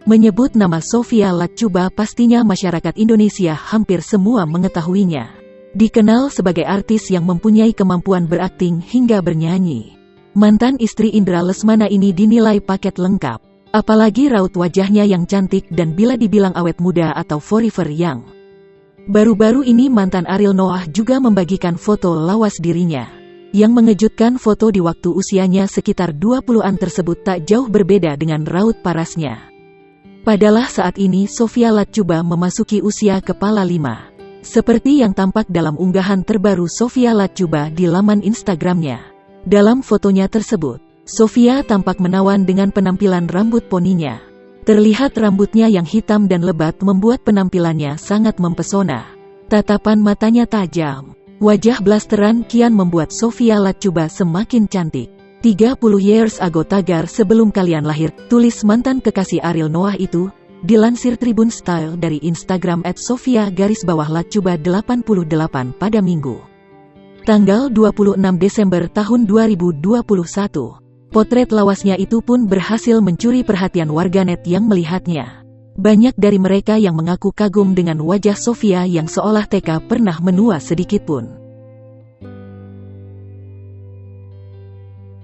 Menyebut nama Sophia Latjuba, pastinya masyarakat Indonesia hampir semua mengetahuinya. Dikenal sebagai artis yang mempunyai kemampuan berakting hingga bernyanyi. Mantan istri Indra Lesmana ini dinilai paket lengkap. Apalagi raut wajahnya yang cantik dan bila dibilang awet muda atau forever young. Baru-baru ini mantan Ariel Noah juga membagikan foto lawas dirinya. Yang mengejutkan, foto di waktu usianya sekitar 20-an tersebut tak jauh berbeda dengan raut parasnya. Padahal saat ini Sophia Latjuba memasuki usia kepala 5. Seperti yang tampak dalam unggahan terbaru Sophia Latjuba di laman Instagramnya. Dalam fotonya tersebut, Sophia tampak menawan dengan penampilan rambut poninya. Terlihat rambutnya yang hitam dan lebat membuat penampilannya sangat mempesona. Tatapan matanya tajam. Wajah blasteran kian membuat Sophia Latjuba semakin cantik. 30 years ago, tagar sebelum kalian lahir, tulis mantan kekasih Ariel Noah itu, dilansir Tribun Style dari Instagram @Sophia_Latjuba88 pada Minggu, tanggal 26 Desember tahun 2021. Potret lawasnya itu pun berhasil mencuri perhatian warganet yang melihatnya. Banyak dari mereka yang mengaku kagum dengan wajah Sophia yang seolah TK pernah menua sedikitpun.